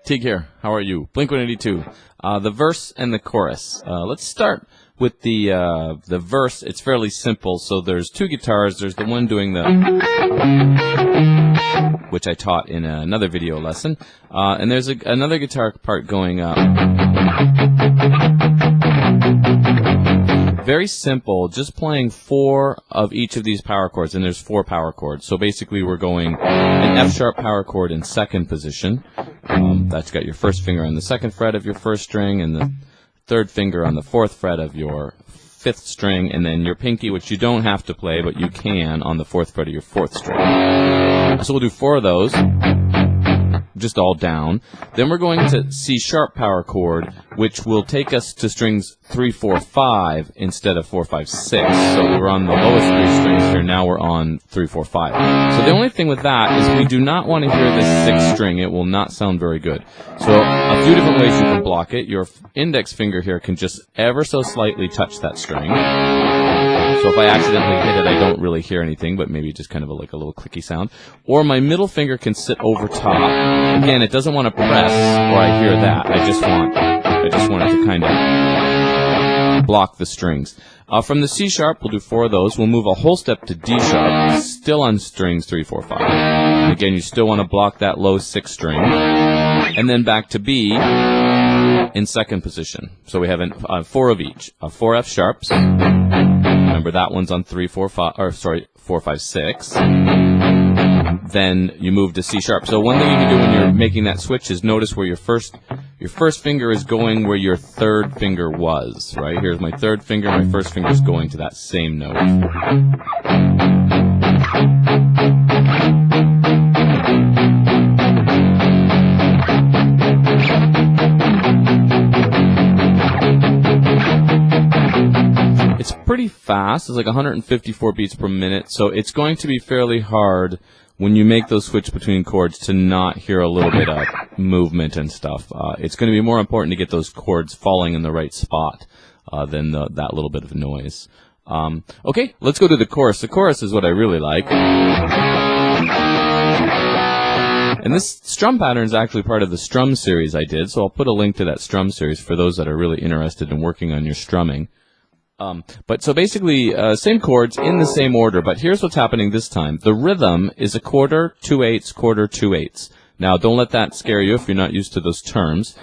Teague here. How are you? Blink-182. The verse and the chorus. Let's start with the verse. It's fairly simple. So there's two guitars. There's the one doing the, which I taught in another video lesson, and there's another guitar part going up. Very simple, just playing 4 of each of these power chords, and there's 4 power chords. So basically we're going an F-sharp power chord in second position. That's got your first finger on the 2nd fret of your 1st string, and the 3rd finger on the 4th fret of your 5th string, and then your pinky, which you don't have to play, but you can, on the 4th fret of your 4th string. So we'll do 4 of those, just all down. Then we're going to C-sharp power chord, which will take us to strings 3, 4, 5 instead of 4, 5, 6. So we're on the lowest 3 strings here. Now we're on 3, 4, 5. So the only thing with that is we do not want to hear this 6th string. It will not sound very good. So a few different ways you can block it. Your index finger here can just ever so slightly touch that string. So if I accidentally hit it, I don't really hear anything, but maybe just kind of like a little clicky sound. Or my middle finger can sit over top. Again, it doesn't want to press, or I hear that. I just want it to kind of block the strings. From the C sharp, we'll do 4 of those. We'll move a whole step to D sharp, still on strings 3, 4, 5. And again, you still want to block that low 6th string. And then back to B in second position. So we have 4 of each. 4 F sharps. Remember that one's on 3, 4, 5, or sorry, 4, 5, 6. Then you move to C sharp. So one thing you can do when you're making that switch is notice where your first finger is going where your 3rd finger was, right? Here's my 3rd finger, my 1st finger is going to that same note. It's pretty fast. It's like 154 beats per minute, so it's going to be fairly hard when you make those switch between chords to not hear a little bit of movement and stuff. It's going to be more important to get those chords falling in the right spot than that little bit of noise. Okay, let's go to the chorus. The chorus is what I really like. And this strum pattern is actually part of the strum series I did, so I'll put a link to that strum series for those that are really interested in working on your strumming. But so basically, same chords in the same order, but here's what's happening this time. The rhythm is a quarter, 2/8, quarter, 2/8. Now, don't let that scare you if you're not used to those terms.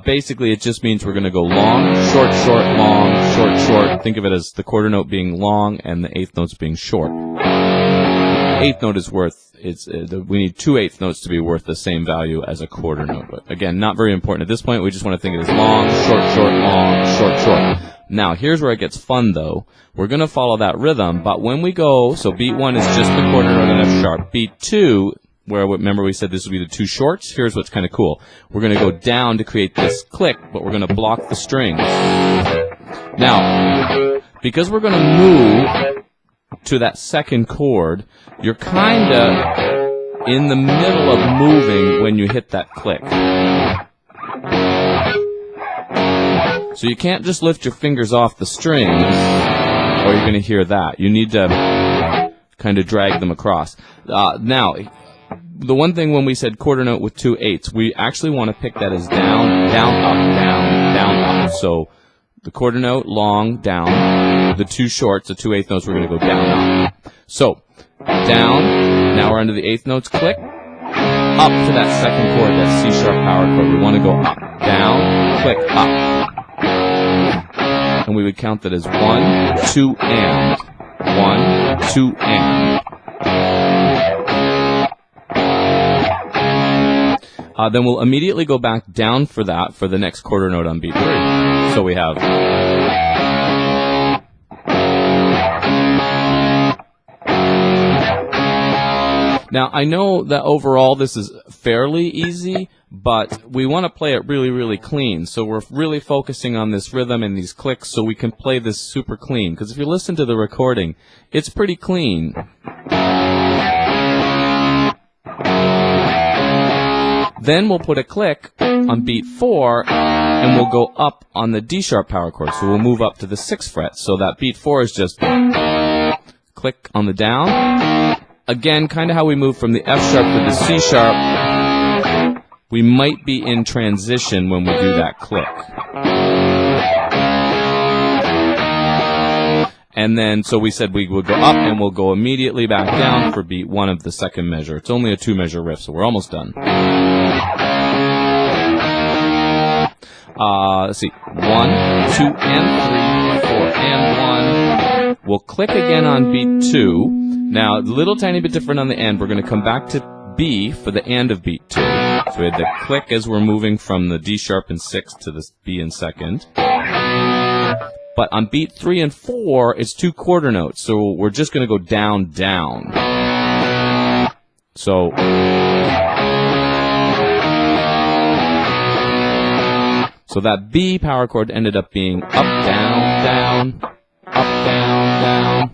Basically, it just means we're going to go long, short, short, long, short, short. Think of it as the quarter note being long and the 8th notes being short. 8th note is worth, we need 2/8 notes to be worth the same value as a quarter note. But again, not very important at this point. We just want to think of it as long, short, short, long, short, short. Now, here's where it gets fun, though. We're going to follow that rhythm, but when we go, so beat 1 is just the quarter note on F sharp. Beat 2, where remember we said this would be the 2 shorts? Here's what's kind of cool. We're going to go down to create this click, but we're going to block the strings. Now, because we're going to move to that 2nd chord, you're kind of in the middle of moving when you hit that click. So you can't just lift your fingers off the strings, or you're going to hear that. You need to kind of drag them across. Now, the one thing when we said quarter note with 2/8, we actually want to pick that as down, down, up, down, down, up. So the quarter note, long, down. The 2 shorts, the 2/8 notes, we're going to go down, up. So, down. Now we're under the 8th notes, click. Up to that 2nd chord, that C sharp power chord. We want to go up, down, click, up. And we would count that as 1, 2, and. 1, 2, and. Then we'll immediately go back down for that for the next quarter note on beat 3. So we have. Now, I know that overall this is fairly easy, but we want to play it really, really clean. So we're really focusing on this rhythm and these clicks so we can play this super clean. Because if you listen to the recording, it's pretty clean. Then we'll put a click on beat 4, and we'll go up on the D sharp power chord. So we'll move up to the 6th fret. So that beat 4 is just click on the down. Again, kind of how we move from the F sharp to the C sharp. we might be in transition when we do that click. And then, so we said we would go up and we'll go immediately back down for beat 1 of the second measure. It's only a 2-measure riff, so we're almost done. Let's see. 1, 2, and 3, 4, and 1. We'll click again on beat 2. Now, a little tiny bit different on the end. We're going to come back to B for the end of beat 2. So we had the click as we're moving from the D sharp in 6th to the B in 2nd. But on beat 3 and 4, it's 2 quarter notes. So we're just going to go down, down. So that B power chord ended up being up, down, down, up, down, down.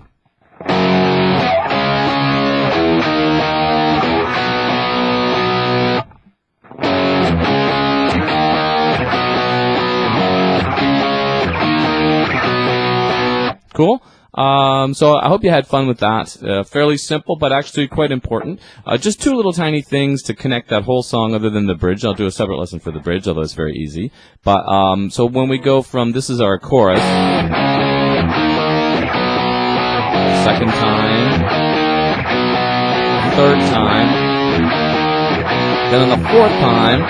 Cool. So I hope you had fun with that. Fairly simple, but actually quite important. Just 2 little tiny things to connect that whole song other than the bridge. I'll do a separate lesson for the bridge, although it's very easy. But so when we go from, this is our chorus, second time, third time, then on the 4th time,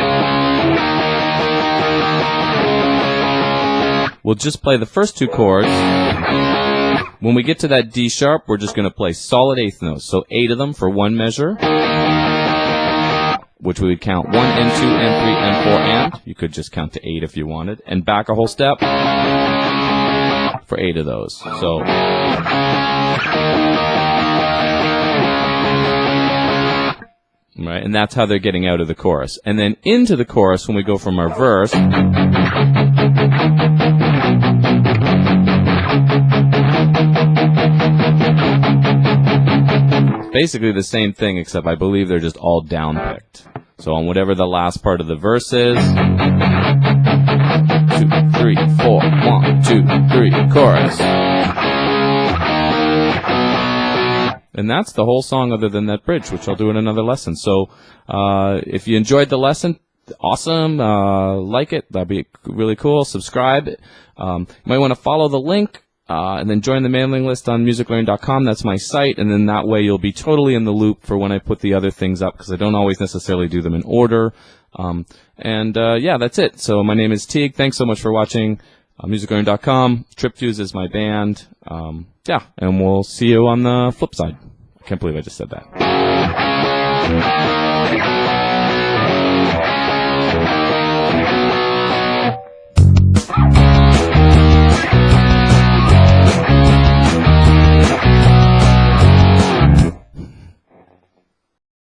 we'll just play the first 2 chords. When we get to that D sharp, we're just going to play solid 8th notes. So 8 of them for 1 measure, which we would count 1 and 2 and 3 and 4 and. You could just count to 8 if you wanted. And back a whole step for 8 of those. So right, and that's how they're getting out of the chorus. And then into the chorus, when we go from our verse, basically the same thing, except I believe they're just all down-picked. So on whatever the last part of the verse is, 2, 3, 4, 1, 2, 3, chorus. And that's the whole song other than that bridge, which I'll do in another lesson. So if you enjoyed the lesson, awesome. Like it. That'd be really cool. Subscribe. You might want to follow the link. And then join the mailing list on musiclearning.com. That's my site, and then that way you'll be totally in the loop for when I put the other things up, because I don't always necessarily do them in order. Yeah, that's it. So my name is Teague. Thanks so much for watching musiclearning.com. Tripfuse is my band. Yeah, and we'll see you on the flip side. I can't believe I just said that.